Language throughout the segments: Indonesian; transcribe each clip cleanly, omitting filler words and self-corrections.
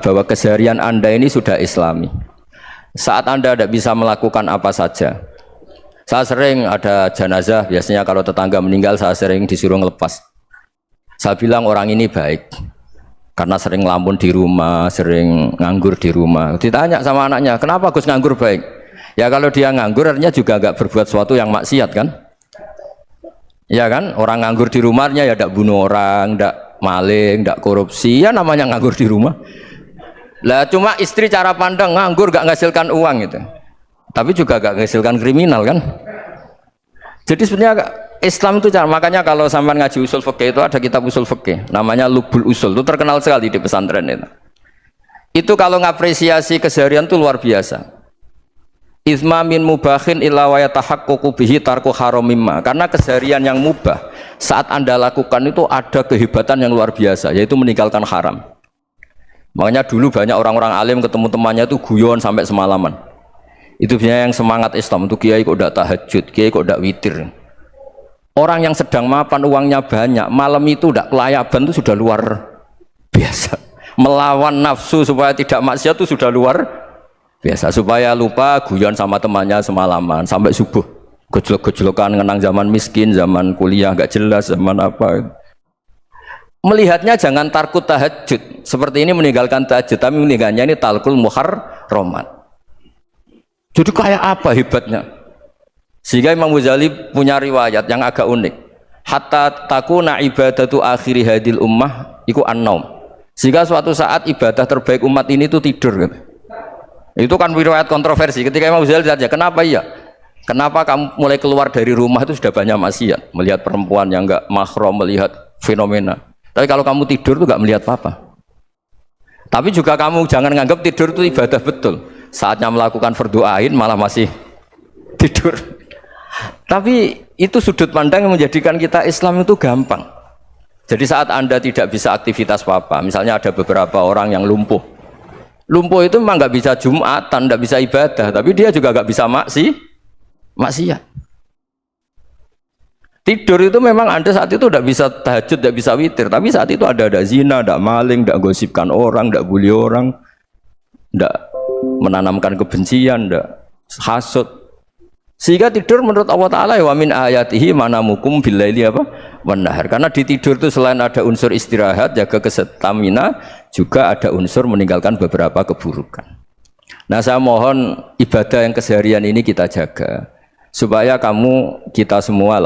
bahwa keseharian Anda ini sudah Islami. Saat Anda tidak bisa melakukan apa saja. Saya sering ada jenazah, biasanya kalau tetangga meninggal saya sering disuruh ngelepas. Saya bilang orang ini baik karena sering ngelamun di rumah, sering nganggur di rumah. Ditanya sama anaknya, kenapa Gus nganggur baik? Ya kalau dia nganggur artinya juga nggak berbuat sesuatu yang maksiat kan? Ya kan, orang nganggur di rumahnya ya tidak bunuh orang, tidak maling, tidak korupsi, ya namanya nganggur di rumah. Lah cuma istri cara pandang nganggur gak menghasilkan uang gitu, tapi juga gak menghasilkan kriminal kan. Jadi sebenarnya Islam itu cara, makanya kalau sampai ngaji usul fikih itu ada kitab usul fikih namanya Lubul Usul, itu terkenal sekali di pesantren itu. Itu kalau ngapresiasi keseharian itu luar biasa. Isma min mubahin illa wa yatahaqqaqu bihi tarku haramimma. Karena keseharian yang mubah saat Anda lakukan itu ada kehebatan yang luar biasa, yaitu meninggalkan haram. Makanya dulu banyak orang-orang alim ketemu temannya itu guyon sampai semalaman. Itu biasanya yang semangat Islam itu kiai kok tidak tahajud, kiai kok tidak witir. Orang yang sedang mapan uangnya banyak, malam itu tidak kelayaban itu sudah luar biasa. Melawan nafsu supaya tidak maksiat itu sudah luar biasa. Supaya lupa guyon sama temannya semalaman sampai subuh. Gejolak-gejolokan ngenang zaman miskin, zaman kuliah nggak jelas, zaman apa. Melihatnya jangan tarkut tahajud seperti ini, meninggalkan tahajud, tapi meninggalnya ini talkul muharramat. Jadi kayak apa hebatnya? Sehingga Imam Ghazali punya riwayat yang agak unik. Hatta takuna ibadatu akhiri hadil ummah iku an-naum. Sehingga suatu saat ibadah terbaik umat ini itu tidur gitu. Itu kan riwayat kontroversi. Ketika Imam Ghazali saja, kenapa iya? Kenapa kamu mulai keluar dari rumah itu sudah banyak maksiat, melihat perempuan yang enggak mahram, melihat fenomena. Tapi kalau kamu tidur itu enggak melihat apa-apa. Tapi juga kamu jangan menganggap tidur itu ibadah betul. Saatnya melakukan fardu ain malah masih tidur. Tapi itu sudut pandang yang menjadikan kita Islam itu gampang. Jadi saat Anda tidak bisa aktivitas apa-apa, misalnya ada beberapa orang yang lumpuh. Lumpuh itu memang nggak bisa Jumatan, nggak bisa ibadah, tapi dia juga nggak bisa maksiat. Tidur itu memang Anda saat itu tidak bisa tahajud, tidak bisa witir, tapi saat itu ada zina, tidak maling, tidak gosipkan orang, tidak bully orang, tidak menanamkan kebencian, tidak hasud. Sehingga tidur menurut Allah Ta'ala wa min ayatihi manamukum billaili apa? Wan nahar. Karena di tidur itu selain ada unsur istirahat, jaga kestamina, juga ada unsur meninggalkan beberapa keburukan. Nah saya mohon ibadah yang keseharian ini kita jaga. Supaya kita semua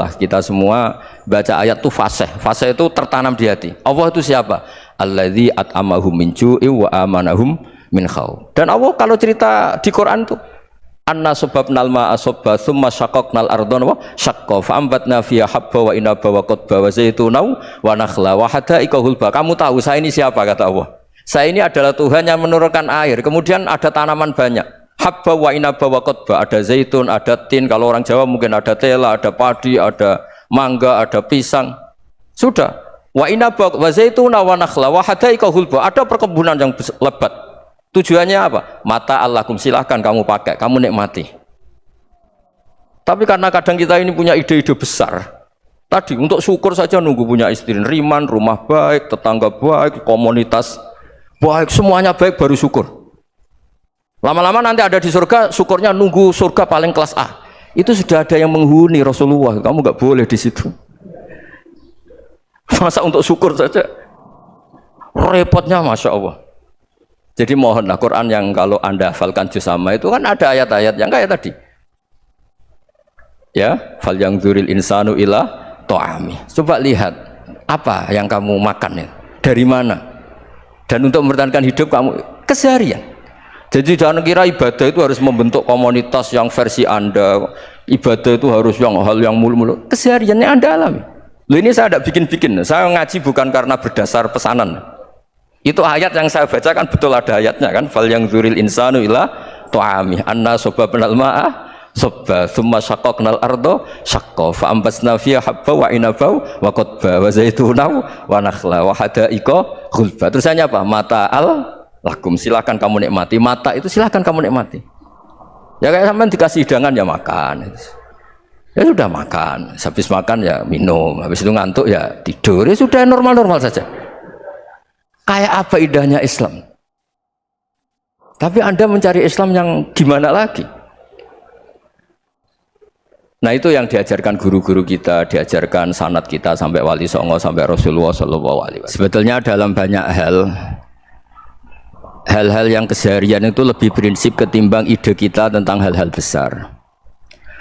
baca ayat itu fasih itu tertanam di hati. Allah itu siapa? Alladzi at'amahum min ju'i wa amanahum min khauf. Dan Allah kalau cerita di Quran itu anna sababnal ma'a sabba tsumma syaqqaqnal ardha wa syaqqa fa ambatna fiha habba wa inaba wa qadba wa zaituna wa nakhla wa hada'iqa hulba. Kamu tahu saya ini siapa, kata Allah. Saya ini adalah Tuhan yang menurunkan air, kemudian ada tanaman banyak. Habba wa inaba wa qadba, ada zaitun, ada tin, kalau orang Jawa mungkin ada tela, ada padi, ada mangga, ada pisang. Sudah. Wa inaba wa zaituna wa nakhla wa hada'iqa hulba, ada perkebunan yang lebat. Tujuannya apa? Mata Allahkum, silahkan kamu pakai, kamu nikmati. Tapi karena kadang kita ini punya ide-ide besar. Tadi untuk syukur saja nunggu punya istri riman, rumah baik, tetangga baik, komunitas baik, semuanya baik baru syukur. Lama-lama nanti ada di surga, syukurnya nunggu surga paling kelas A. Itu sudah ada yang menghuni Rasulullah, kamu nggak boleh di situ. Masa untuk syukur saja repotnya, masya Allah. Jadi mohonlah Quran yang kalau Anda hafalkan juz amma itu kan ada ayat-ayat yang kayak tadi. Ya, fal yang dzuril insanu ila ta'ami. Coba lihat apa yang kamu makan ya, dari mana? Dan untuk mempertahankan hidup kamu keseharian. Jadi jangan kira ibadah itu harus membentuk komunitas yang versi Anda. Ibadah itu harus yang hal yang mulu-mulu. Kesehariannya Anda alami. Loh, ini saya tidak bikin-bikin. Saya ngaji bukan karena berdasar pesanan. Itu ayat yang saya bacakan betul ada ayatnya kan. Fal yang dzuril insanu ila ta'ami anna sababnal ma'a sabba tsumma syaqqaqnal arda syaqqa fa ambasna fiha habba wa inaba wa qadba wa zaituna wa nakhla wa hada'iqa ghulba. Terusannya apa? Mata'al lakum, silakan kamu nikmati. Mata itu silakan kamu nikmati. Ya kayak sampean dikasih hidangan ya makan. Ya sudah makan. Habis makan ya minum. Habis itu ngantuk ya tidur. Ya sudah normal-normal saja. Kayak apa indahnya Islam? Tapi Anda mencari Islam yang gimana lagi? Nah itu yang diajarkan guru-guru kita, diajarkan sanad kita sampai Wali Songo, sampai Rasulullah SAW. Sebetulnya dalam banyak hal-hal yang keseharian itu lebih prinsip ketimbang ide kita tentang hal-hal besar.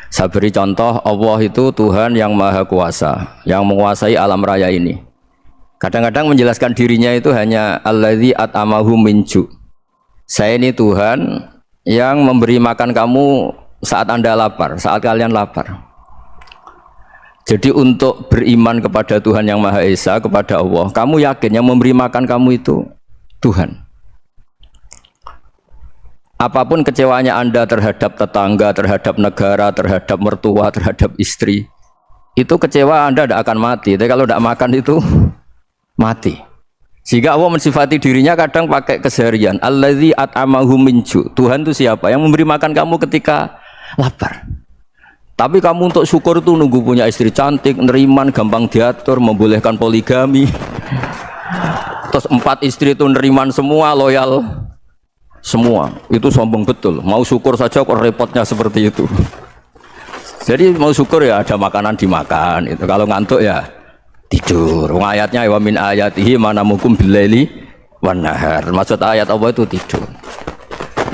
Saya beri contoh, Allah itu Tuhan yang Maha Kuasa, yang menguasai alam raya ini. Kadang-kadang menjelaskan dirinya itu hanya alladzi at'amahum min ju'. Saya ini Tuhan yang memberi makan kamu saat Anda lapar, saat kalian lapar. Jadi untuk beriman kepada Tuhan yang Maha Esa, kepada Allah, kamu yakin yang memberi makan kamu itu Tuhan. Apapun kecewanya Anda terhadap tetangga, terhadap negara, terhadap mertua, terhadap istri, itu kecewa Anda tidak akan mati. Tapi kalau tidak makan itu mati. Sehingga Allah mensifati dirinya kadang pakai keseharian. Alladzi at'amahum min ju'. Tuhan itu siapa? Yang memberi makan kamu ketika lapar. Tapi kamu untuk syukur itu nunggu punya istri cantik, neriman, gampang diatur, membolehkan poligami. Terus 4 istri itu neriman semua, loyal semua. Itu sombong betul. Mau syukur saja kok repotnya seperti itu. Jadi mau syukur ya ada makanan dimakan. Itu kalau ngantuk ya tidur. Ayatnya wa min ayatihi manamukum billaili wan nahar. Maksud ayat Allah itu tidur.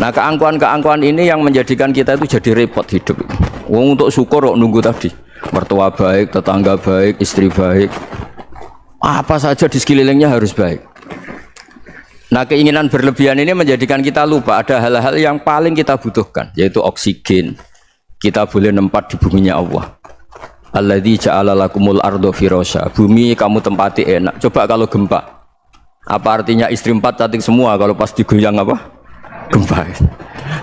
Nah, keangkuhan-keangkuhan ini yang menjadikan kita itu jadi repot hidup. Wong untuk syukur kok nunggu tadi. Mertua baik, tetangga baik, istri baik. Apa saja di sekelilingnya harus baik. Nah, keinginan berlebihan ini menjadikan kita lupa ada hal-hal yang paling kita butuhkan, yaitu oksigen. Kita boleh nempat di buminya Allah. Alladzi ja'ala lakumul ardo firasya. Bumi kamu tempati enak. Coba kalau gempa. Apa artinya istri 4 cantik semua kalau pas digoyang apa? Gempa.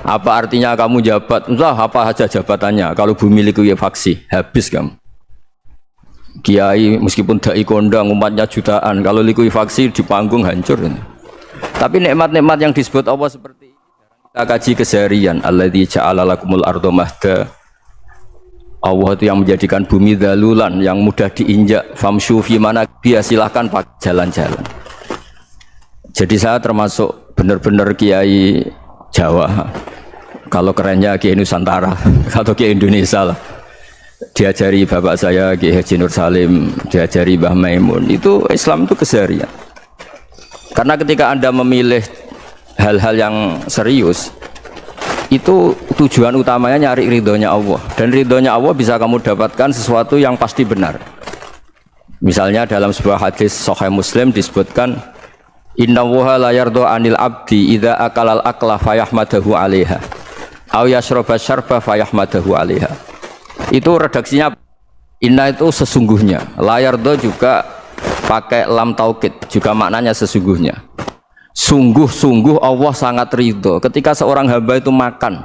Apa artinya kamu jabat? Entah apa saja jabatannya. Kalau bumi likuifaksi, habis kamu. Kiai meskipun dai kondang umatnya jutaan, kalau likuifaksi di panggung hancur. Tapi nikmat-nikmat yang disebut Allah seperti ini kita kaji keseharian. Alladzi ja'ala lakumul ardo mahda. Allah itu yang menjadikan bumi dalulan yang mudah diinjak. Famshu fi mana dia silahkan pakai jalan-jalan. Jadi saya termasuk benar-benar kiai Jawa. Kalau kerennya kiai Nusantara atau kiai Indonesia lah. Diajari bapak saya Kiai Haji Nur Salim, diajari Mbah Maimun. Itu Islam itu keseharian. Karena ketika Anda memilih hal-hal yang serius, itu tujuan utamanya nyari ridhonya Allah, dan ridhonya Allah bisa kamu dapatkan sesuatu yang pasti benar. Misalnya dalam sebuah hadis Sahih Muslim disebutkan innallaha la yardha 'anil 'abdi idza akalal akla fayahmadahu 'alaiha aw yashraba syarba fayahmadahu 'alaiha. Itu redaksinya inna itu sesungguhnya, la yardha juga pakai lam taukid juga maknanya sesungguhnya. Sungguh-sungguh Allah sangat ridho ketika seorang hamba itu makan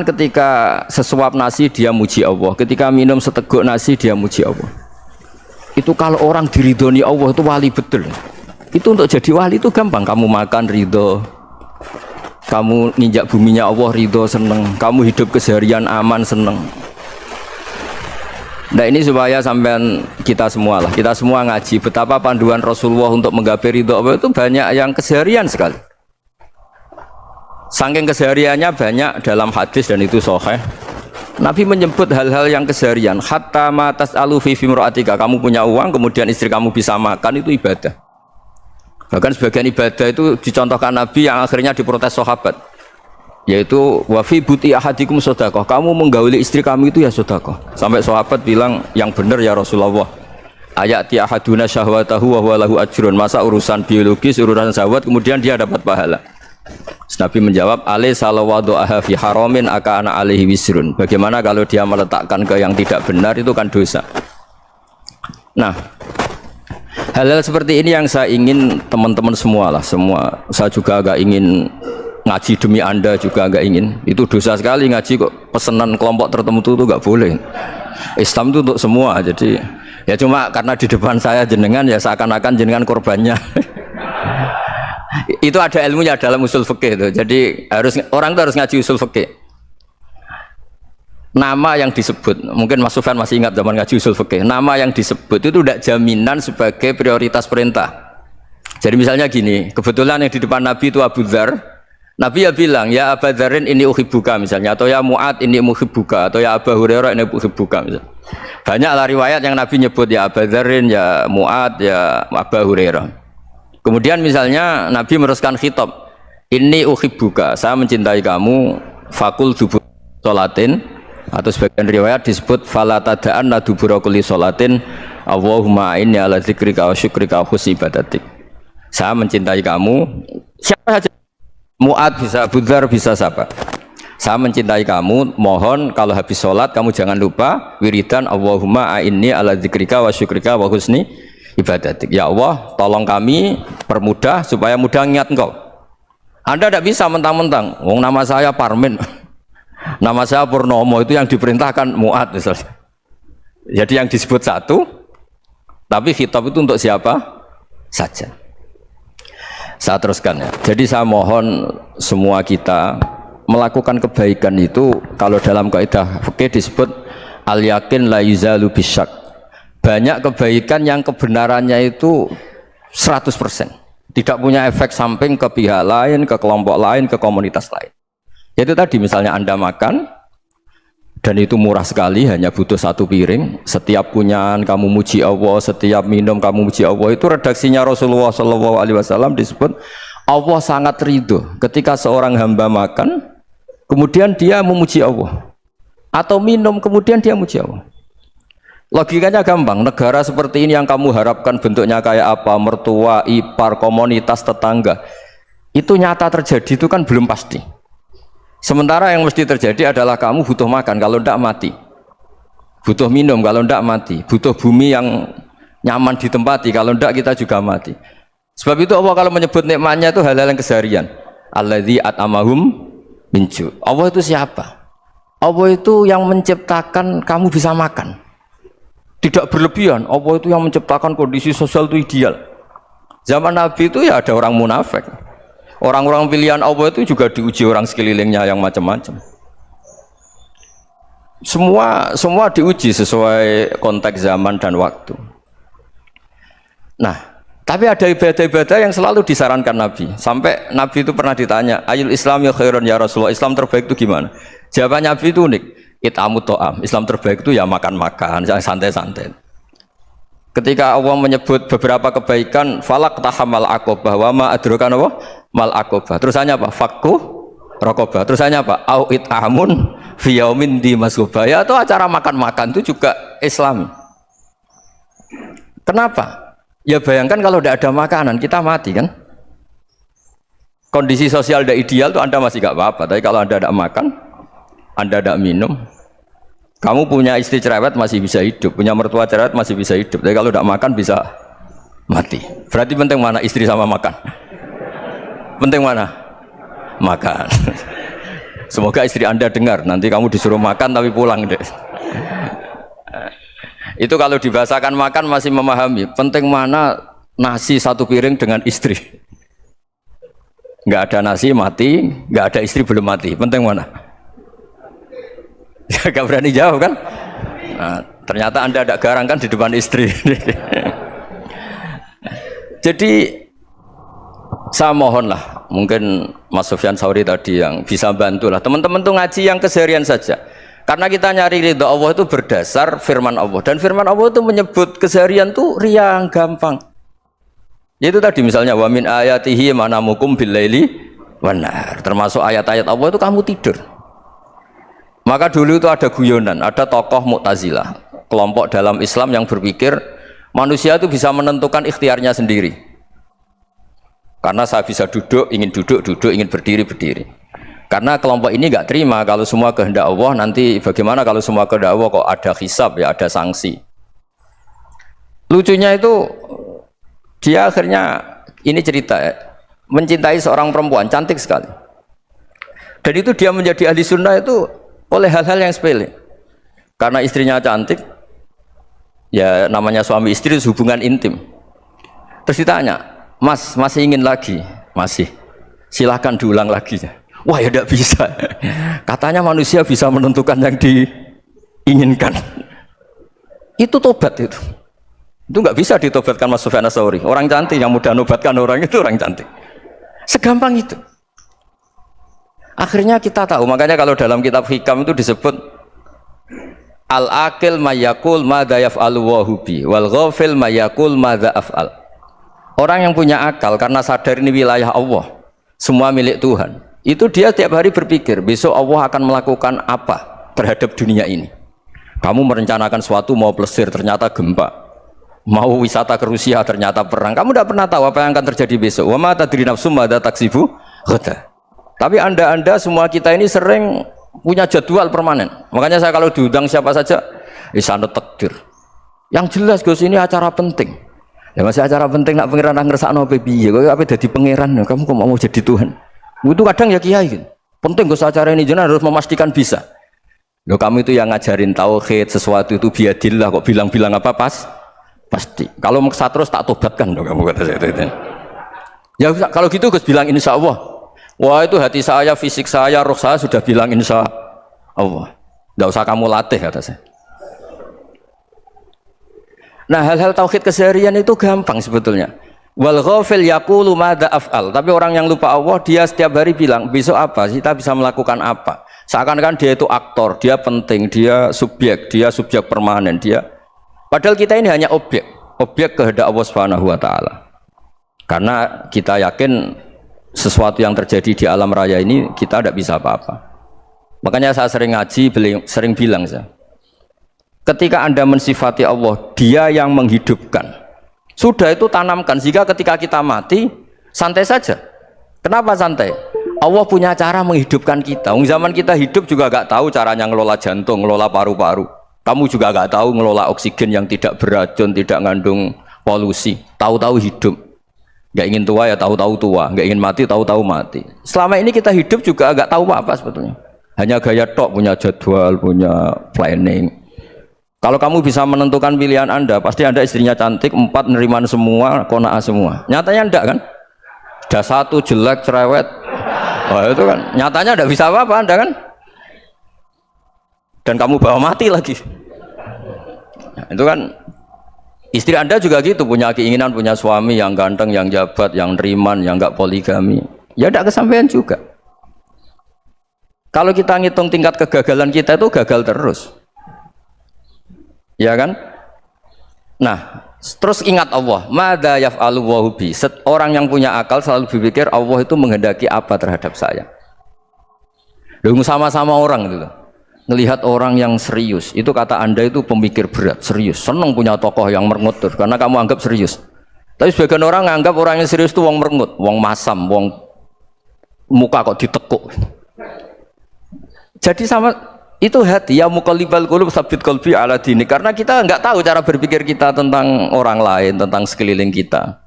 ketika sesuap nasi dia muji Allah, ketika minum seteguk nasi dia muji Allah. Itu kalau orang diridhoni Allah itu wali betul. Itu untuk jadi wali itu gampang. Kamu makan ridho, kamu nginjak buminya Allah ridho seneng, kamu hidup keseharian aman seneng. Nah ini supaya sampean kita semua ngaji betapa panduan Rasulullah untuk menggapai ridho Allah itu banyak yang keseharian sekali. Saking kesehariannya banyak dalam hadis dan itu sahih. Nabi menyebut hal-hal yang keseharian. Hatta ma tas'alu fi imra'atika, kamu punya uang kemudian istri kamu bisa makan, itu ibadah. Bahkan sebagian ibadah itu dicontohkan Nabi yang akhirnya diprotes sahabat, yaitu wa fi buti ahadikum sedekah, kamu menggauli istri kamu itu ya sedekah. Sampai sahabat bilang yang benar ya Rasulullah, ayati ahaduna syahwatahu wa huwa lahu ajrun. Masa urusan biologis, urusan syahwat kemudian dia dapat pahala? Nabi menjawab, alaysa lawadu'aha fi haramin akana alaihi wisrun. Bagaimana kalau dia meletakkan ke yang tidak benar, itu kan dosa. Nah, hal-hal seperti ini yang saya ingin teman-teman semua lah, semua. Saya juga agak ingin ngaji demi Anda juga agak ingin. Itu dosa sekali ngaji kok pesanan kelompok tertentu itu gak boleh. Islam itu untuk semua. Jadi ya cuma karena di depan saya jenengan ya seakan-akan jenengan korbannya. Itu ada ilmunya dalam usul fikih itu. Jadi orang itu harus ngaji usul fikih. Nama yang disebut, mungkin Mas Sufyan masih ingat zaman ngaji usul fikih. Nama yang disebut itu tidak jaminan sebagai prioritas perintah. Jadi misalnya gini, kebetulan yang di depan Nabi itu Abu Dzar. Nabi ya bilang, ya Abu Dzarin ini uhibbuka misalnya, atau ya Mu'ad ini uhibbuka, atau ya Abu Hurairah ini uhibbuka misalnya. Banyaklah riwayat yang Nabi nyebut ya Abu Dzarin, ya Mu'ad, ya Abu Hurairah. Kemudian misalnya Nabi meneruskan khitab, ini uhibbuka, saya mencintai kamu, fakul dubur sholatin, atau sebagian riwayat disebut fala tada'anna dubura kulli sholatin, Allahumma inni ala dzikrika wa syukrika wa husni ibadatik. Saya mencintai kamu, siapa saja, Mu'ad bisa, Abu Dzar bisa, siapa. Saya mencintai kamu, mohon kalau habis sholat kamu jangan lupa wiridan Allahumma a'inni ala dzikrika wa syukrika wa husni ibadatik. Ya Allah, tolong kami permudah supaya mudah ingat engkau. Anda tidak bisa mentang-mentang, wong nama saya Parmin, nama saya Purnomo, itu yang diperintahkan Mu'ad misalnya. Jadi yang disebut satu, tapi khitab itu untuk siapa saja. Saya teruskan ya. Jadi saya mohon semua kita melakukan kebaikan itu, kalau dalam kaidah fikih disebut al yakin la yuzalu bisyak. Banyak kebaikan yang kebenarannya itu 100%. Tidak punya efek samping ke pihak lain, ke kelompok lain, ke komunitas lain. Itu tadi misalnya Anda makan dan itu murah sekali, hanya butuh satu piring. Setiap kunyahan kamu muji Allah, setiap minum kamu muji Allah. Itu redaksinya Rasulullah SAW disebut Allah sangat ridho ketika seorang hamba makan, kemudian dia memuji Allah, atau minum kemudian dia memuji Allah. Logikanya gampang. Negara seperti ini yang kamu harapkan bentuknya kayak apa, mertua, ipar, komunitas, tetangga, itu nyata terjadi itu kan belum pasti. Sementara yang mesti terjadi adalah kamu butuh makan, kalau tidak mati. Butuh minum, kalau tidak mati. Butuh bumi yang nyaman ditempati, kalau tidak kita juga mati. Sebab itu Allah kalau menyebut nikmatnya itu hal-hal yang keseharian. Alladzi at'amahum min ju'. Allah itu siapa? Allah itu yang menciptakan kamu bisa makan. Tidak berlebihan. Allah itu yang menciptakan kondisi sosial itu ideal. Zaman Nabi itu ya ada orang munafik. Orang-orang pilihan Allah itu juga diuji orang sekelilingnya yang macam-macam. Semua diuji sesuai konteks zaman dan waktu. Nah, tapi ada ibadah-ibadah yang selalu disarankan Nabi. Sampai Nabi itu pernah ditanya, ayul Islam ya khairun ya Rasulullah, Islam terbaik itu gimana? Jawaban Nabi itu unik. It'amut to'am. Islam terbaik itu ya makan-makan, santai-santai. Ketika Allah menyebut beberapa kebaikan, falak tahamal aqobah wa ma adrokan apa? Mal aqobah. Terusannya apa? Fakku rokobah. Terusannya apa? Au it'amun fi yaumin di masgubah. Ya, atau acara makan-makan itu juga Islam. Kenapa? Ya bayangkan kalau tidak ada makanan kita mati kan? Kondisi sosial tidak ideal itu Anda masih gak apa-apa. Tapi kalau Anda tidak makan, Anda tidak minum, kamu punya istri cerewet masih bisa hidup, punya mertua cerewet masih bisa hidup. Tapi kalau tidak makan bisa mati. Berarti penting mana istri sama makan? Penting mana? Makan. Semoga istri Anda dengar. Nanti kamu disuruh makan tapi pulang deh. Itu kalau dibahasakan makan masih memahami. Penting mana nasi satu piring dengan istri? Nggak ada nasi mati, nggak ada istri belum mati. Penting mana? Gak berani jawab kan? Nah, ternyata Anda ada garang kan di depan istri. Jadi saya mohonlah, mungkin Mas Sufyan Sauri tadi yang bisa bantulah teman-teman tuh ngaji yang keseharian saja. Karena kita nyari ridha Allah itu berdasar firman Allah, dan firman Allah itu menyebut keseharian tuh riang gampang. Yaitu tadi misalnya wa min ayatihi manamukum billaili wan nahar. Termasuk ayat-ayat Allah itu kamu tidur. Maka dulu itu ada guyonan, ada tokoh Mu'tazilah, kelompok dalam Islam yang berpikir manusia itu bisa menentukan ikhtiarnya sendiri. Karena saya bisa duduk, duduk, ingin berdiri, berdiri. Karena kelompok ini nggak terima kalau semua kehendak Allah, nanti bagaimana kalau semua kehendak Allah kok ada hisab, ya ada sanksi. Lucunya itu dia akhirnya, ini cerita ya, mencintai seorang perempuan cantik sekali. Dan itu dia menjadi ahli sunnah itu oleh hal-hal yang sepele. Karena istrinya cantik, ya namanya suami istri itu hubungan intim. Terus ditanya, Mas, masih ingin lagi? Masih. Silahkan diulang lagi. Wah ya tidak bisa. Katanya manusia bisa menentukan yang diinginkan. Itu tobat itu. Itu nggak bisa ditobatkan Mas Sufyan Ats-Tsauri. Orang cantik yang mudah nobatkan orang itu orang cantik. Segampang itu. Akhirnya kita tahu, makanya kalau dalam kitab Hikam itu disebut al-aqil mayakul madza yaf'alu wa hubi wal ghafil mayakul madza af'al. Orang yang punya akal karena sadar ini wilayah Allah, semua milik Tuhan. Itu dia tiap hari berpikir, besok Allah akan melakukan apa terhadap dunia ini. Kamu merencanakan suatu mau plesir ternyata gempa. Mau wisata ke Rusia ternyata perang. Kamu tidak pernah tahu apa yang akan terjadi besok. Wa ma tadri nafsum madza taksibu ghadan. Tapi anda semua kita ini sering punya jadwal permanen. Makanya saya kalau diundang siapa saja, sanad takdir. Yang jelas Gus ini acara penting. Ya masih acara penting nak pangeran ngersakno piye? Kowe ape dadi pangeran? Kamu kok mau jadi Tuhan? Itu kadang ya kiai gitu. Penting Gus acara ini jenengan harus memastikan bisa. Loh kamu itu yang ngajarin tauhid, sesuatu itu biadillah kok bilang-bilang apa pasti. Kalau maksa terus tak tobatkan loh kamu kata saya itu. Ya kalau gitu Gus bilang insya Allah. Wah itu hati saya, fisik saya, roh saya sudah bilang insya Allah. Tidak usah kamu latih kata saya. Nah hal-hal tauhid keseharian itu gampang sebetulnya. Wal ghafil yaqulu madza af'al. Tapi orang yang lupa Allah dia setiap hari bilang besok apa? Kita bisa melakukan apa? Seakan-akan dia itu aktor, dia penting, dia subjek permanen, dia. Padahal kita ini hanya objek kehendak Allah Subhanahu wa taala. Karena kita yakin sesuatu yang terjadi di alam raya ini kita tidak bisa apa-apa. Makanya saya sering ngaji, sering bilang saya, ketika Anda mensifati Allah, dia yang menghidupkan. Sudah itu tanamkan, sehingga ketika kita mati, santai saja. Kenapa santai? Allah punya cara menghidupkan kita. Zaman kita hidup juga gak tahu caranya ngelola jantung, ngelola paru-paru. Kamu juga gak tahu ngelola oksigen yang tidak beracun, tidak ngandung polusi. Tahu-tahu hidup. Gak ingin tua ya tahu-tahu tua, gak ingin mati tahu-tahu mati. Selama ini kita hidup juga gak tahu apa sebetulnya. Hanya gaya tok, punya jadwal, punya planning. Kalau kamu bisa menentukan pilihan Anda, pasti Anda istrinya cantik, 4 neriman semua, kona'ah semua. Nyatanya enggak kan? Ada 1 jelek, cerewet. Wah itu kan, nyatanya enggak bisa apa-apa Anda kan? Dan kamu bawa mati lagi. Nah, itu kan. Istri Anda juga gitu, punya keinginan punya suami yang ganteng, yang jabat, yang neriman, yang enggak poligami. Ya tidak kesampaian juga. Kalau kita ngitung tingkat kegagalan kita itu gagal terus. Ya kan? Nah, terus ingat Allah, madza yaf'alu wa hubi. Orang yang punya akal selalu berpikir Allah itu menghendaki apa terhadap saya. Loh sama-sama orang itu loh. Ngelihat orang yang serius, itu kata Anda itu pemikir berat, serius, senang punya tokoh yang merengut karena kamu anggap serius. Tapi sebagian orang anggap orang yang serius itu wong merengut, wong masam, wong muka kok ditekuk. Jadi sama itu hati ya muqallibal qulub tsabbit qalbi ala dini, karena kita nggak tahu cara berpikir kita tentang orang lain, tentang sekeliling kita.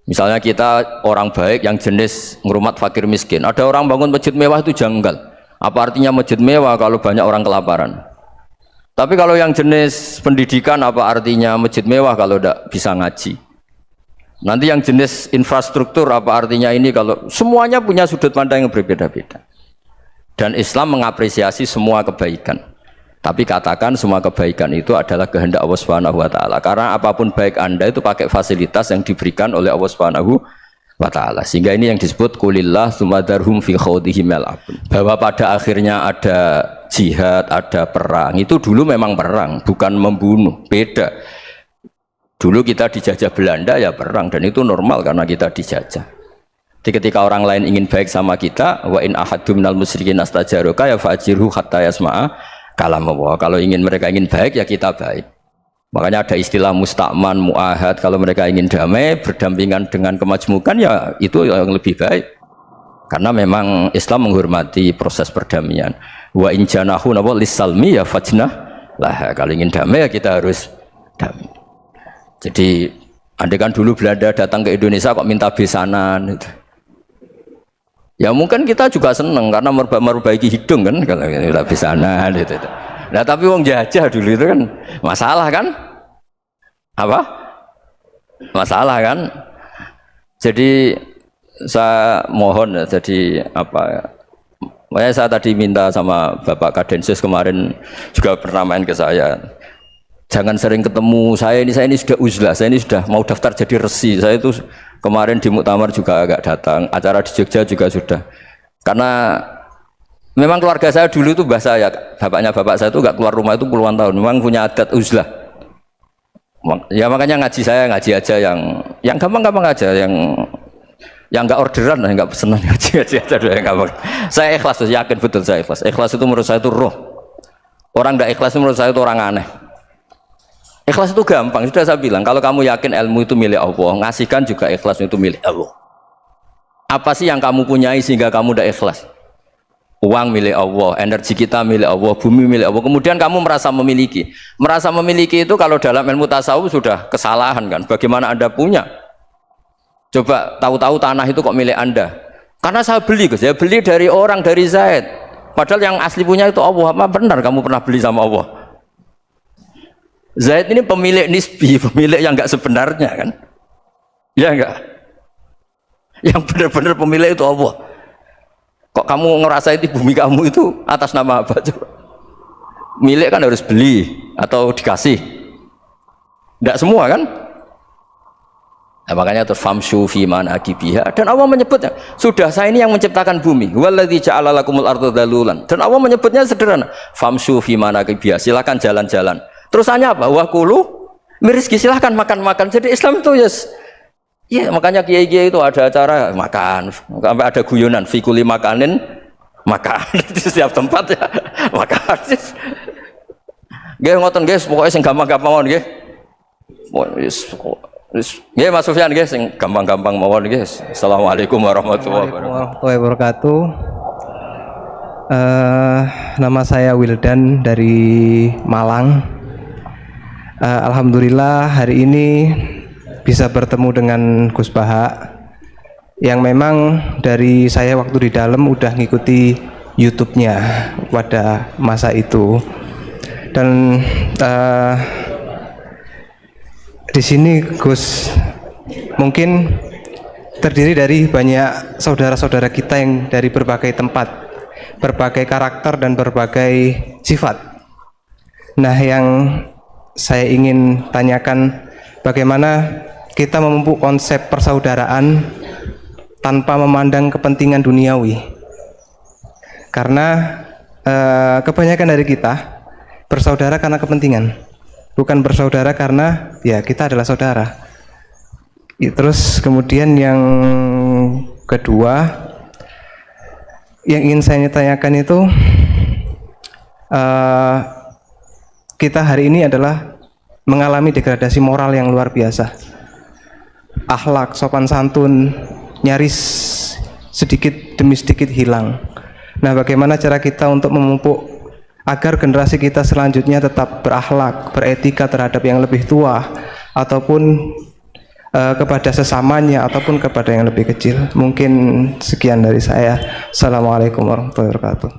Misalnya kita orang baik yang jenis ngrumat fakir miskin, ada orang bangun masjid mewah itu janggal. Apa artinya masjid mewah kalau banyak orang kelaparan? Tapi kalau yang jenis pendidikan, apa artinya masjid mewah kalau tidak bisa ngaji? Nanti yang jenis infrastruktur, apa artinya ini kalau semuanya punya sudut pandang yang berbeda-beda. Dan Islam mengapresiasi semua kebaikan. Tapi katakan semua kebaikan itu adalah kehendak Allah Subhanahu wa taala. Karena apapun baik Anda itu pakai fasilitas yang diberikan oleh Allah Subhanahu wa ta'ala. Sehingga ini yang disebut kulillah sumadarhum fi khawdihim yal'abun. Bahwa pada akhirnya ada jihad, ada perang. Itu dulu memang perang, bukan membunuh. Beda. Dulu kita dijajah Belanda ya perang, dan itu normal karena kita dijajah. Jadi ketika orang lain ingin baik sama kita, wa in ahadum minal musyrikin astajaruka ya fa'jirhu hatta yasma'a kalam Allah. Kalau mereka ingin baik ya kita baik. Makanya ada istilah musta'man, mu'ahad. Kalau mereka ingin damai, berdampingan dengan kemajmukan, ya itu yang lebih baik. Karena memang Islam menghormati proses perdamaian. Wa in janahu nawa lissalmi ya fajnah lah. Kalau ingin damai ya kita harus damai. Jadi, andai kan dulu Belanda datang ke Indonesia kok minta besanan. Gitu. Ya mungkin kita juga seneng karena memperbaiki hidung kan, kalau minta besanan. Gitu. Nah tapi wong jajah dulu itu kan masalah kan? Apa? Masalah kan? Jadi saya mohon ya, jadi apa? Makanya saya tadi minta sama Bapak Kadensus kemarin juga pernah main ke saya. Jangan sering ketemu. Saya ini sudah uzlah, saya ini sudah mau daftar jadi resi. Saya itu kemarin di muktamar juga agak datang, acara di Jogja juga sudah. Karena memang keluarga saya dulu itu bahasa ya, bapaknya bapak saya itu nggak keluar rumah itu puluhan tahun. Memang punya adat uzlah. Ya makanya ngaji saya ngaji aja yang gampang-gampang aja, yang nggak orderan, yang nggak pesenan ngaji aja dulu yang gampang. Saya ikhlas, yakin betul saya ikhlas. Ikhlas itu menurut saya itu roh. Orang nggak ikhlas menurut saya itu orang aneh. Ikhlas itu gampang, sudah saya bilang. Kalau kamu yakin ilmu itu milik Allah, ngasihkan juga ikhlas itu milik Allah. Apa sih yang kamu punyai sehingga kamu udah ikhlas? Uang milik Allah, energi kita milik Allah, bumi milik Allah. Kemudian kamu merasa memiliki. Merasa memiliki itu kalau dalam ilmu tasawuf sudah kesalahan kan. Bagaimana Anda punya? Coba tahu-tahu tanah itu kok milik Anda. Karena saya beli, saya beli dari orang, dari Zaid. Padahal yang asli punya itu Allah. Apa benar kamu pernah beli sama Allah? Zaid ini pemilik nisbi, pemilik yang enggak sebenarnya kan? Ya enggak? Yang benar-benar pemilik itu Allah. Kok kamu ngerasa itu bumi kamu itu atas nama apa? Coba. Milik kan harus beli atau dikasih. Tidak semua kan? Nah, makanya terus famshu fi manakibiha, dan Allah menyebutnya, sudah saya ini yang menciptakan bumi. Walladzi ja'ala lakumul arda dhalulan. Dan Allah menyebutnya sederhana, famshu fi manakibiha, silakan jalan-jalan. Terusannya apa? Wa kulu mirizki, silakan makan-makan. Jadi Islam itu yes. Ya, makanya kiai-kiai itu ada acara makan, sampai ada guyonan fikuli makanin makan di setiap tempat ya makan. Nggih ngoten nggih, pokoke sing gampang-gampang mawon nggih. Nggih Mas Sufyan nggih sing gampang-gampang mawon nggih. Assalamualaikum warahmatullahi wabarakatuh. Nama saya Wildan dari Malang. Alhamdulillah hari ini bisa bertemu dengan Gus Baha yang memang dari saya waktu di dalam udah ngikuti YouTube-nya pada masa itu, dan di sini Gus mungkin terdiri dari banyak saudara-saudara kita yang dari berbagai tempat, berbagai karakter dan berbagai sifat. Nah, yang saya ingin tanyakan, bagaimana kita memupuk konsep persaudaraan tanpa memandang kepentingan duniawi. Karena kebanyakan dari kita bersaudara karena kepentingan, bukan bersaudara karena ya kita adalah saudara. Terus kemudian yang kedua yang ingin saya tanyakan itu, kita hari ini adalah mengalami degradasi moral yang luar biasa. Akhlak, sopan santun nyaris sedikit demi sedikit hilang. Nah, bagaimana cara kita untuk memupuk agar generasi kita selanjutnya tetap berakhlak, beretika terhadap yang lebih tua, ataupun kepada sesamanya, ataupun kepada yang lebih kecil. Mungkin sekian dari saya. Assalamualaikum warahmatullahi wabarakatuh.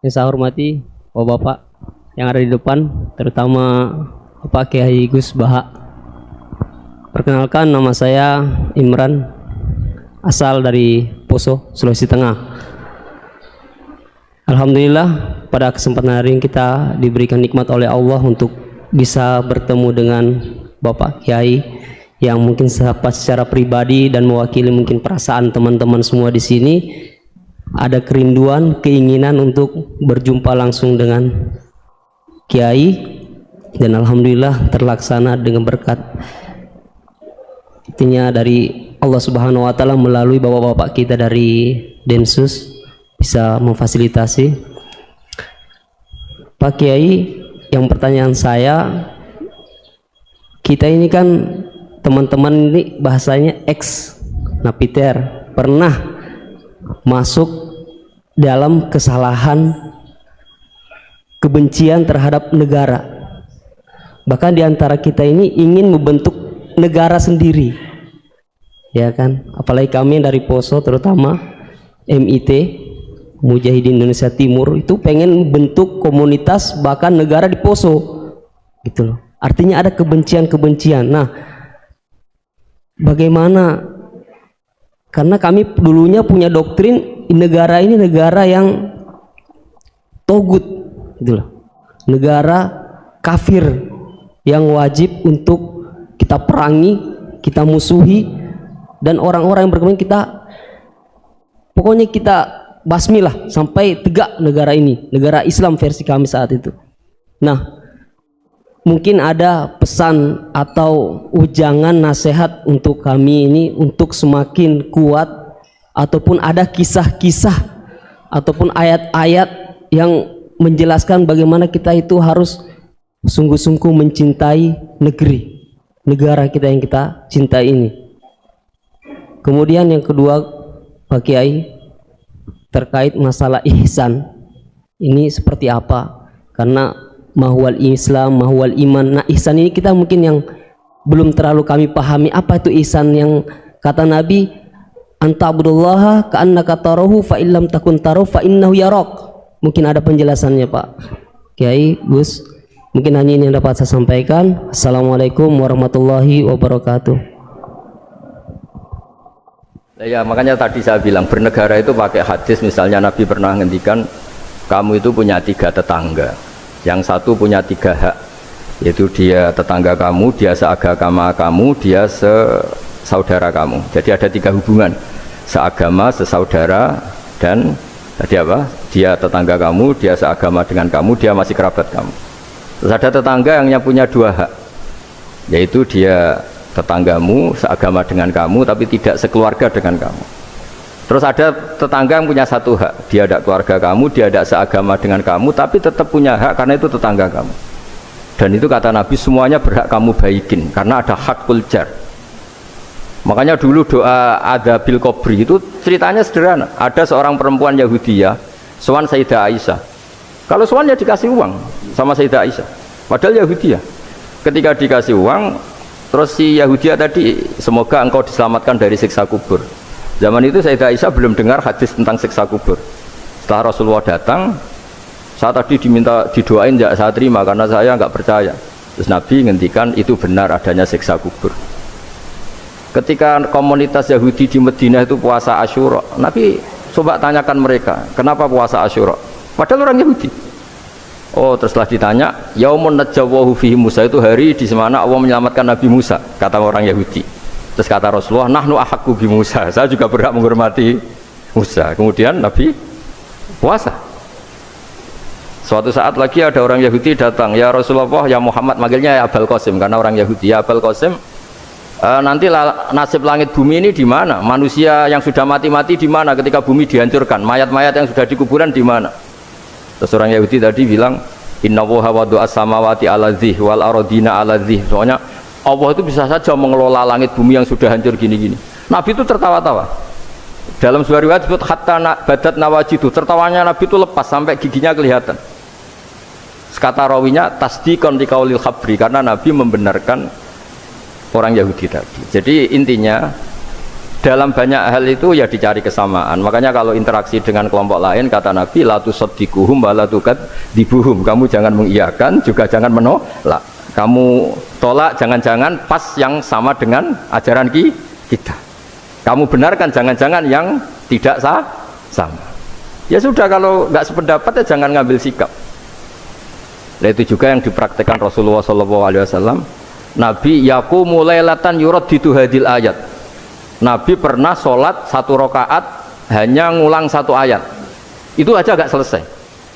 Yang saya hormati Bapak-bapak yang ada di depan, terutama Bapak Kiai Gus Baha. Perkenalkan, nama saya Imran, asal dari Poso, Sulawesi Tengah. Alhamdulillah pada kesempatan hari ini kita diberikan nikmat oleh Allah untuk bisa bertemu dengan Bapak Kiai yang mungkin secara pribadi dan mewakili mungkin perasaan teman-teman semua di sini, ada kerinduan, keinginan untuk berjumpa langsung dengan Kiai, dan alhamdulillah terlaksana dengan berkat artinya dari Allah Subhanahu wa taala melalui bapak-bapak kita dari Densus bisa memfasilitasi. Pak Kiai, yang pertanyaan saya, kita ini kan teman-teman ini bahasanya ex napiter, pernah masuk dalam kesalahan kebencian terhadap negara. Bahkan diantara kita ini ingin membentuk negara sendiri, ya kan? Apalagi kami dari Poso, terutama MIT Mujahidin Indonesia Timur, itu pengen bentuk komunitas bahkan negara di Poso, gitu loh. Artinya ada kebencian-kebencian. Nah, bagaimana? Karena kami dulunya punya doktrin negara ini negara yang togut, gitu loh. negara kafir yang wajib untuk kita perangi, kita musuhi, dan orang-orang yang berkembang kita pokoknya kita basmilah sampai tegak negara ini, negara Islam versi kami saat itu. Nah, mungkin ada pesan atau ujangan nasihat untuk kami ini untuk semakin kuat, ataupun ada kisah-kisah ataupun ayat-ayat yang menjelaskan bagaimana kita itu harus sungguh-sungguh mencintai negara kita yang kita cintai ini. Kemudian yang kedua, Pak Kiai, terkait masalah ihsan ini seperti apa? Karena mahwal Islam, mahwal iman. Nah, ihsan ini kita mungkin yang belum terlalu kami pahami. Apa itu ihsan yang kata Nabi, anta'budullaha ka'annaka tarahu fa illam takun tarahu fa innahu yarak. Mungkin ada penjelasannya, Pak Kiai, Gus. Mungkin hanya ini yang dapat saya sampaikan. Assalamualaikum warahmatullahi wabarakatuh. Ya, makanya tadi saya bilang bernegara itu pakai hadis. Misalnya Nabi pernah ngendikan, kamu itu punya 3 tetangga. Yang satu punya 3 hak, yaitu dia tetangga kamu, dia seagama kamu, dia sesaudara kamu. Jadi ada 3 hubungan, seagama, sesaudara, dan tadi apa? Dia tetangga kamu, dia seagama dengan kamu, dia masih kerabat kamu. Terus ada tetangga yang punya 2 hak, yaitu dia tetanggamu, seagama dengan kamu, tapi tidak sekeluarga dengan kamu. Terus ada tetangga yang punya 1 hak, dia ada keluarga kamu, dia ada seagama dengan kamu, tapi tetap punya hak karena itu tetangga kamu. Dan itu kata Nabi, semuanya berhak kamu baikin karena ada hakul jar. Makanya dulu doa ada bil kubri itu ceritanya sederhana. Ada seorang perempuan Yahudiyah sowan Sayyidah Aisyah. Kalau sowan ya dikasih uang sama Sayyidah Aisyah, padahal Yahudiyah. Ketika dikasih uang, terus si Yahudiyah tadi, semoga engkau diselamatkan dari siksa kubur. Zaman itu Sayyidah Aisyah belum dengar hadis tentang siksa kubur. Setelah Rasulullah datang, saya tadi diminta didoain, enggak saya terima karena saya enggak percaya. Terus Nabi ngendikan itu benar adanya siksa kubur. Ketika komunitas Yahudi di Madinah itu puasa Asyura, Nabi coba tanyakan mereka, kenapa puasa Asyura? Padahal orang Yahudi. Oh, terus setelah ditanya, yaumun najjawahu fihi Musa, itu hari di mana Allah menyelamatkan Nabi Musa, kata orang Yahudi. Terus kata Rasulullah, nahnu ahaqqu bi Musa, saya juga berhak menghormati Musa. Kemudian Nabi puasa. Suatu saat lagi ada orang Yahudi datang, ya Rasulullah, ya Muhammad, manggilnya ya Abul Qasim karena orang Yahudi. Ya Abul Qasim, nanti nasib langit bumi ini di mana? Manusia yang sudah mati-mati di mana ketika bumi dihancurkan? Mayat-mayat yang sudah di kuburan di mana? Terus orang Yahudi tadi bilang, inna woha wadu'as samawati ala dzih wal arodina ala dzih. Soalnya Allah itu bisa saja mengelola langit bumi yang sudah hancur gini-gini. Nabi itu tertawa-tawa. Dalam sebuah riwayat disebut hatta badat nawajidu, tertawanya Nabi itu lepas sampai giginya kelihatan. Kata rawinya tasdiqan liqaulil khabri, karena Nabi membenarkan orang Yahudi tadi. Jadi intinya dalam banyak hal itu ya dicari kesamaan. Makanya kalau interaksi dengan kelompok lain, kata Nabi, la tusaddiquhum wa la tukadibuhum. Kamu jangan mengiyakan, juga jangan menolak. Kamu tolak jangan-jangan pas yang sama dengan ajaran kita. Kamu benarkan jangan-jangan yang tidak sama. Ya sudah, kalau nggak sependapat ya jangan ngambil sikap. Nah, itu juga yang dipraktekkan Rasulullah SAW. Nabi yaqumu lailatan yuraddidu hadil ayat. Nabi pernah sholat 1 rakaat hanya ngulang 1 ayat. Itu aja gak selesai.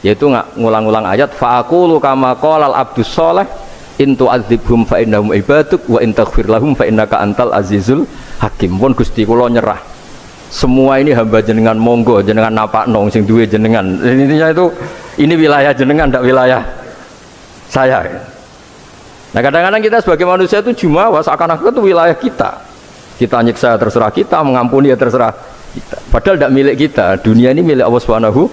Yaitu ngulang-ngulang ayat. Fa'aqulu kama qalal abdus sholeh in tu'adzibhum fa innahum ibaduk wa in taghfir lahum fa innaka antal azizul hakim. Pun Gusti kula nyerah. Semua ini hamba jenengan, monggo jenengan napakno sing duwe jenengan. Intinya itu ini wilayah jenengan, ndak wilayah saya. Nah, kadang-kadang kita sebagai manusia itu jumawa seakan-akan itu wilayah kita. Kita nyiksa terserah kita, mengampuni ya terserah kita. Padahal tidak milik kita. Dunia ini milik Allah Subhanahu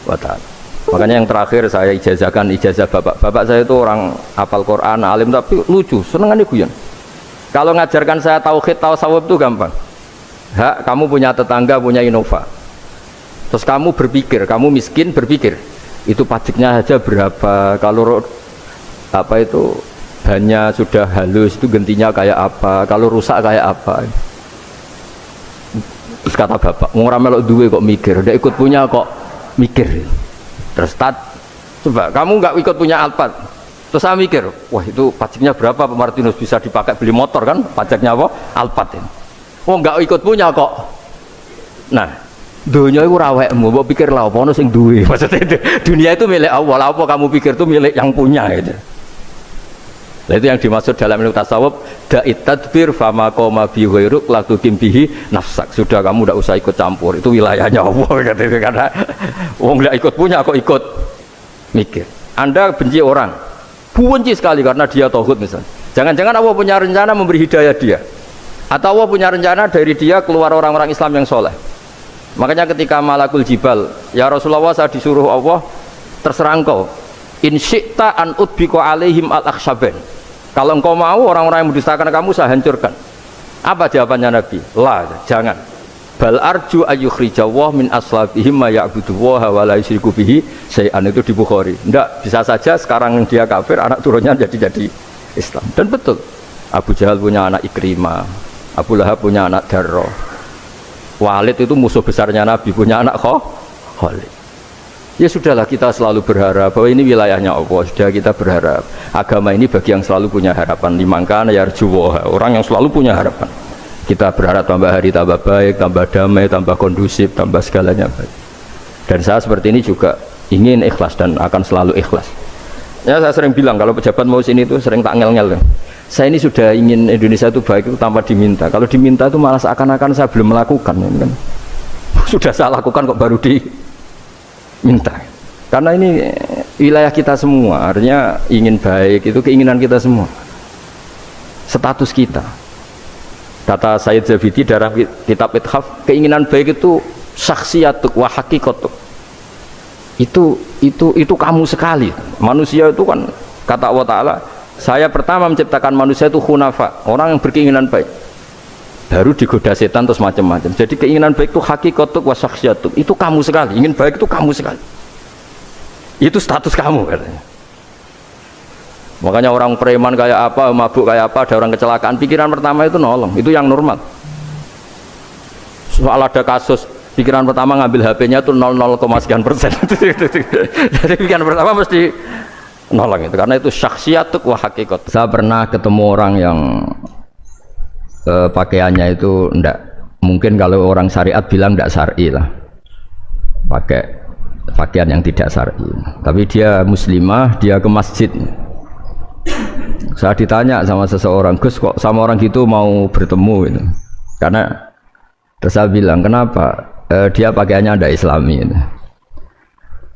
wa ta'ala. Makanya yang terakhir saya ijazahkan, ijazah bapak. Bapak saya itu orang hafal Quran, alim, tapi lucu, senengannya guyon. Kalau ngajarkan saya tauhid, tasawuf itu gampang. Hak, kamu punya tetangga, punya Innova. Terus kamu berpikir, kamu miskin berpikir, itu pajaknya saja berapa? Kalau apa itu bannya sudah halus, itu gantinya kayak apa? Kalau rusak kayak apa? Terus kata bapak, orang melok duwe kok mikir, dia ikut punya kok mikir. Terus Coba kamu nggak ikut punya Alphard, terus saya mikir, wah itu pajaknya berapa Pak Martinus, bisa dipakai beli motor kan, pajaknya apa? Alphard ini. Oh nggak ikut punya kok. Nah, dunia itu rawekmu, mau pikir lah apa sing duwe. Maksudnya itu, dunia itu milik Allah, apa kamu pikir itu milik yang punya gitu. Nah, itu yang dimaksud dalam ilmu tasawuf, da'it tadbir fama qoma bi ghairuk la tuqim bihi nafsak. Sudah kamu tidak usah ikut campur, itu wilayahnya Allah gitu. Karena wong nggak ikut punya kok ikut mikir. Anda benci orang, benci sekali karena dia tauhid misalnya. Jangan-jangan Allah punya rencana memberi hidayah dia, atau Allah punya rencana dari dia keluar orang-orang Islam yang soleh. Makanya ketika malakul jibal, ya Rasulullah saya disuruh Allah, terserah engkau, in syi'ta an udbiko alaihim al-akhshaban. Kalau engkau mau orang-orang yang mendustakan kamu saya hancurkan. Apa jawabannya Nabi? La, jangan. Bal arju ayyukhrijawah min aslabihim ma ya'budullaha wa la yusyriku bihi syai'an, itu di Bukhari. Enggak, bisa saja sekarang dia kafir, anak turunnya jadi Islam. Dan betul. Abu Jahal punya anak Ikrimah, Abu Lahab punya anak Darrah. Walid itu musuh besarnya Nabi, punya anak Khalid. Ya sudahlah, kita selalu berharap bahwa ini wilayahnya Allah. Sudah, kita berharap agama ini bagi yang selalu punya harapan, limangkana yarjuwah, orang yang selalu punya harapan. Kita berharap tambah hari tambah baik, tambah damai, tambah kondusif, tambah segalanya baik. Dan saya seperti ini juga ingin ikhlas dan akan selalu ikhlas. Ya saya sering bilang kalau pejabat mau sini itu sering tak ngel-ngel. Saya ini sudah ingin Indonesia itu baik itu tanpa diminta. Kalau diminta itu malah seakan-akan saya belum melakukan, kan? Sudah saya lakukan kok baru diminta. Karena ini wilayah kita semua, artinya ingin baik itu keinginan kita semua. Status kita. Kata Sayyid Zabidi dalam kitab Ithaf, keinginan baik itu syakhsiyatuk wa hakikatuk. Itu kamu sekali. Manusia itu kan kata Allah Ta'ala, saya pertama menciptakan manusia itu khunafa, orang yang berkeinginan baik. Baru digoda setan terus macam-macam. Jadi keinginan baik itu hakikatuk wa syakhsiyatuk. Itu kamu sekali. Ingin baik itu kamu sekali. Itu status kamu katanya. Makanya orang preman kayak apa, mabuk kayak apa, ada orang kecelakaan, pikiran pertama itu nolong, itu yang normal. Soal ada kasus, pikiran pertama ngambil HP-nya itu 00, sekian persen. Jadi pikiran pertama mesti nolong itu, karena itu syakhsiyatuk wa hakikat. Saya pernah ketemu orang yang pakaiannya itu enggak, mungkin kalau orang syariat bilang enggak syar'i lah, pakai pakaian yang tidak syar'i. Tapi dia muslimah, dia ke masjid. Saya ditanya sama seseorang, Gus kok sama orang gitu mau bertemu gitu. Karena terus saya bilang, kenapa? Dia pakaiannya ada Islami gitu.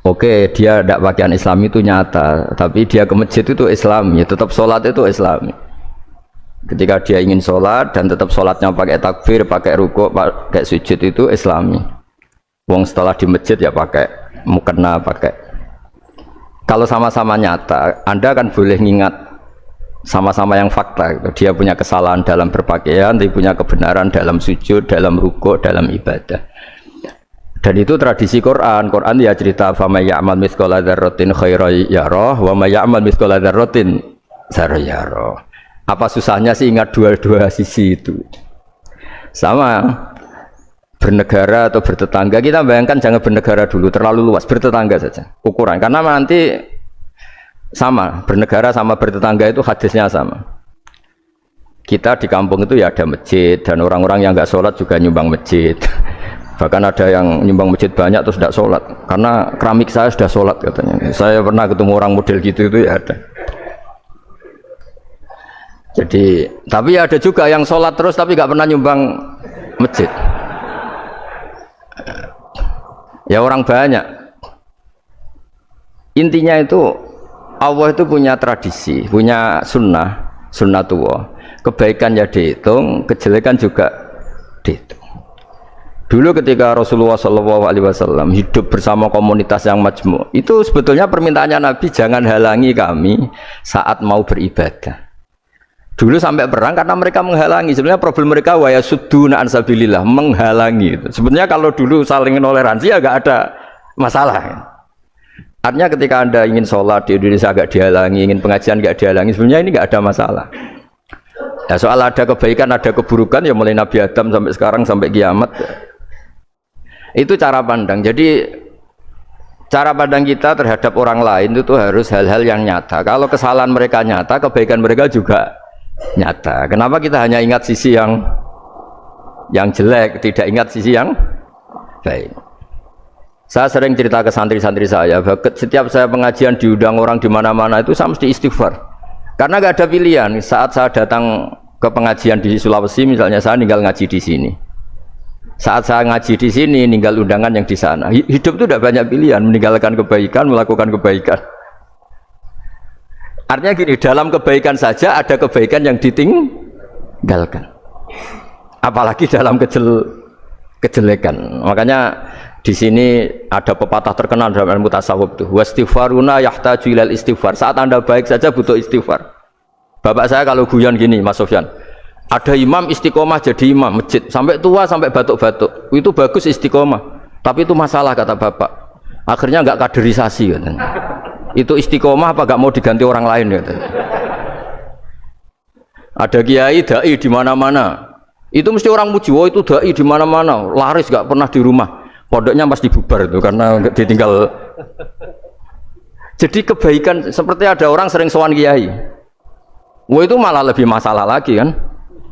Oke, dia tidak pakaian Islami itu nyata, tapi dia ke masjid itu Islami, tetap sholat itu Islami. Ketika dia ingin sholat dan tetap sholatnya pakai takbir, pakai rukuk, pakai sujud itu Islami. Wong setelah di masjid ya pakai mukena, pakai. Kalau sama-sama nyata, Anda kan boleh ngingat sama-sama yang fakta gitu. Dia punya kesalahan dalam berpakaian, dia punya kebenaran dalam sujud, dalam rukuk, dalam ibadah. Dan itu tradisi Quran. Quran ya cerita fama ya'mal mithqala dzarratin khairan yarah wa may ya'mal mithqala dzarratin syarran yarah. Apa susahnya sih ingat dua-dua sisi itu? Sama bernegara atau bertetangga, kita bayangkan jangan bernegara dulu, terlalu luas, bertetangga saja ukuran, karena nanti sama, bernegara sama bertetangga itu hadisnya sama. Kita di kampung itu ya ada masjid, dan orang-orang yang nggak sholat juga nyumbang masjid. Bahkan ada yang nyumbang masjid banyak terus tidak sholat, karena keramik saya sudah sholat katanya. Saya pernah ketemu orang model gitu itu ya ada. Jadi, tapi ada juga yang sholat terus tapi nggak pernah nyumbang masjid. Ya orang banyak. Intinya itu Allah itu punya tradisi, punya sunnatullah. Kebaikan ya dihitung, kejelekan juga dihitung. Dulu ketika Rasulullah SAW hidup bersama komunitas yang majmu', itu sebetulnya permintaannya Nabi, jangan halangi kami saat mau beribadah. Dulu sampai perang karena mereka menghalangi. Sebenarnya problem mereka wa yasudduna an sabilillah, menghalangi. Sebenarnya kalau dulu saling toleransi ya enggak ada masalah. Artinya ketika Anda ingin sholat di Indonesia agak dihalangi, ingin pengajian enggak dihalangi, sebenarnya ini enggak ada masalah. Ya, soal ada kebaikan, ada keburukan ya mulai Nabi Adam sampai sekarang sampai kiamat. Itu cara pandang. Jadi Cara pandang kita terhadap orang lain itu harus hal-hal yang nyata. Kalau kesalahan mereka nyata, kebaikan mereka juga nyata. Kenapa kita hanya ingat sisi yang jelek, tidak ingat sisi yang baik? Saya sering cerita ke santri-santri saya, setiap saya pengajian diundang orang di mana-mana itu saya mesti istighfar. Karena nggak ada pilihan. Saat saya datang ke pengajian di Sulawesi, misalnya saya tinggal ngaji di sini. Saat saya ngaji di sini, ninggal undangan yang di sana. Hidup itu tidak banyak pilihan, meninggalkan kebaikan, melakukan kebaikan. Artinya gini, dalam kebaikan saja ada kebaikan yang ditinggalkan. Apalagi dalam kejelekan. Makanya di sini ada pepatah terkenal dalam ilmu tasawuf tuh. Wastighfaruna yahtaju ilal istighfar. Saat Anda baik saja butuh istighfar. Bapak saya kalau guyon gini, Mas Sofyan. Ada imam istiqomah jadi imam masjid sampai tua sampai batuk-batuk. Itu bagus istiqomah. Tapi itu masalah kata Bapak. Akhirnya enggak kaderisasi katanya. Itu istiqomah apa enggak mau diganti orang lain katanya. Ada kiai dai di mana-mana. Itu mesti orang muji, oh itu dai di mana-mana, laris enggak pernah di rumah. Pondoknya pasti bubar itu karena ditinggal. Jadi kebaikan seperti ada orang sering sowan kiai. Wah itu malah lebih masalah lagi kan.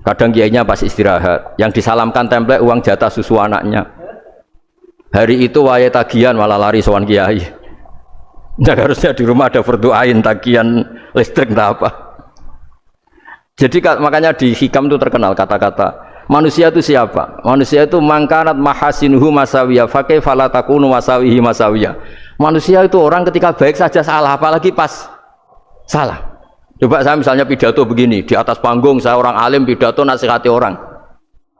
Kadang kiainya pas istirahat, yang disalamkan template uang jatah susu anaknya. Hari itu waya tagihan malah lari sowan kiai. Nah, harusnya di rumah ada berdoain tagihan listrik entah apa. Jadi makanya di hikam itu terkenal kata-kata manusia itu siapa? Manusia itu mangkanat mahasinuhu masawiyah fakai falatakunu masawihi masawiyah. Manusia itu orang ketika baik saja salah, apalagi pas salah. Coba saya misalnya pidato begini, di atas panggung saya orang alim pidato nasihati orang.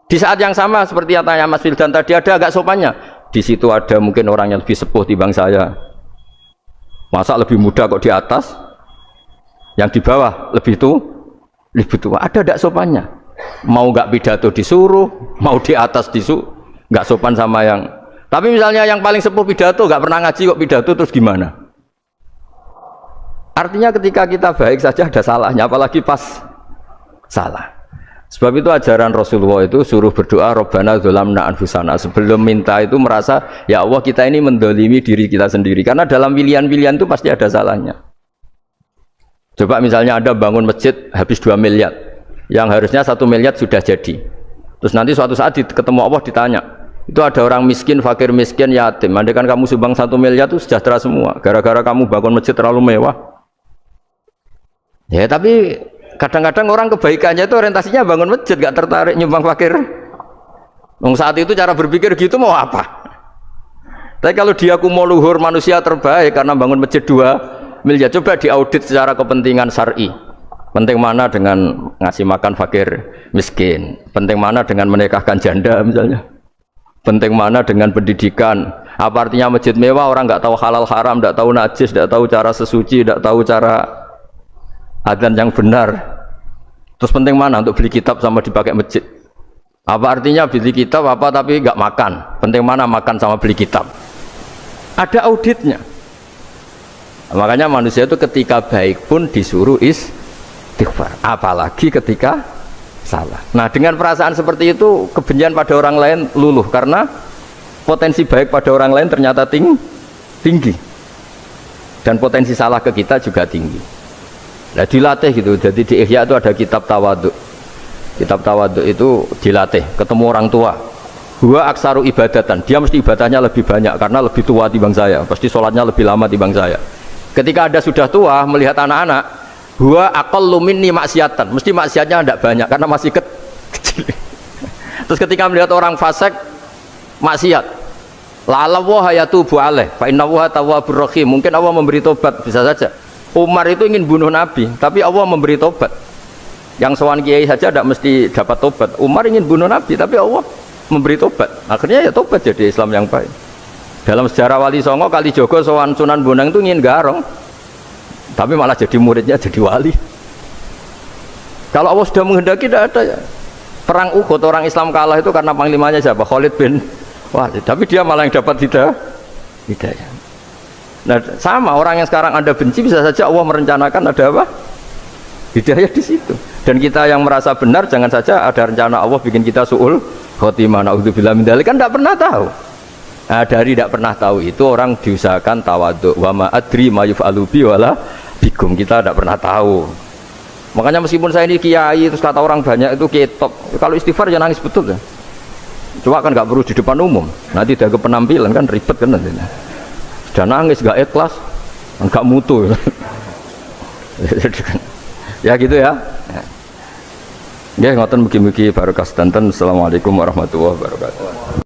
Di saat yang sama seperti yang tanya Mas Wildan tadi, ada agak sopannya. Di situ ada mungkin orang yang lebih sepuh dibanding saya. Masa lebih muda kok di atas? Yang di bawah lebih tua. Ada agak sopannya. Mau nggak pidato disuruh, mau di atas disuruh, nggak sopan sama yang. Tapi misalnya yang paling sepuh pidato nggak pernah ngaji kok pidato terus gimana? Artinya ketika kita baik saja ada salahnya, apalagi pas salah. Sebab itu ajaran Rasulullah itu suruh berdoa Rabbana dzolamna anfusana. Sebelum minta itu merasa ya Allah kita ini mendolimi diri kita sendiri. Karena dalam pilihan-pilihan itu pasti ada salahnya. Coba misalnya Anda bangun masjid habis 2 miliar. Yang harusnya 1 miliar sudah jadi. Terus nanti suatu saat ketemu Allah ditanya, itu ada orang miskin, fakir miskin, yatim. Andai kan kamu sumbang 1 miliar itu sejahtera semua. Gara-gara kamu bangun masjid terlalu mewah. Ya tapi kadang-kadang orang kebaikannya itu orientasinya bangun masjid, gak tertarik nyumbang fakir. Saat itu cara berpikir gitu mau apa? Tapi kalau dia mau luhur manusia terbaik karena bangun masjid 2 miliar, coba diaudit secara kepentingan syar'i. Penting mana dengan ngasih makan fakir miskin? Penting mana dengan menikahkan janda misalnya? Penting mana dengan pendidikan? Apa artinya masjid mewah orang nggak tahu halal haram, nggak tahu najis, nggak tahu cara sesuci, nggak tahu cara adzan yang benar? Terus penting mana untuk beli kitab sama dipakai masjid? Apa artinya beli kitab apa tapi nggak makan? Penting mana makan sama beli kitab? Ada auditnya. Makanya manusia itu ketika baik pun disuruh istighfar, apalagi ketika salah. Nah dengan perasaan seperti itu kebencian pada orang lain luluh karena potensi baik pada orang lain ternyata tinggi dan potensi salah ke kita juga tinggi. Nah dilatih gitu. Jadi di Ihya itu ada kitab tawaduk. Kitab tawaduk itu dilatih ketemu orang tua. Huwa aksaru ibadatan, dia mesti ibadahnya lebih banyak karena lebih tua timbang saya, pasti sholatnya lebih lama timbang saya. Ketika Anda sudah tua melihat anak-anak, huwa aqallu minni maksiatan, mesti maksiatnya tidak banyak karena masih kecil. Terus ketika melihat orang fasik maksiat, la'alla wa yatubu alaih fa inna wa tawwabur rahim, mungkin Allah memberi tobat, bisa saja. Umar itu ingin bunuh Nabi, tapi Allah memberi tobat. Yang sowan kiai saja tidak mesti dapat tobat. Umar ingin bunuh Nabi, tapi Allah memberi tobat. Akhirnya ya tobat jadi Islam yang baik. Dalam sejarah Wali Songo, Kalijogo sowan Sunan Bonang itu ingin garong, tapi malah jadi muridnya jadi wali. Kalau Allah sudah menghendaki tidak ada ya. Perang Uhud orang Islam kalah itu karena panglimanya siapa? Khalid bin Walid. Tapi dia malah yang dapat hidayah. Nah sama orang yang sekarang Anda benci bisa saja Allah merencanakan ada apa? Hidayah di situ. Dan kita yang merasa benar jangan saja ada rencana Allah bikin kita su'ul khotimah, naudzubillah min dzalik, kan tidak pernah tahu. Nah, dari tidak pernah tahu itu orang diusahakan tawadhu. Wa ma adri ma yuf'alu bi wala bikum, kita tidak pernah tahu. Makanya meskipun saya ini kiai terus kata orang banyak itu ketop, kalau istighfar ya nangis betul ya. Cuma kan nggak perlu di depan umum, nanti ada penampilan kan ribet kan nanti. Sudah nangis nggak ikhlas, nggak mutu. Ya gitu ya. Ya ngoten mugi-mugi barokah sedanten. Assalamualaikum warahmatullahi wabarakatuh.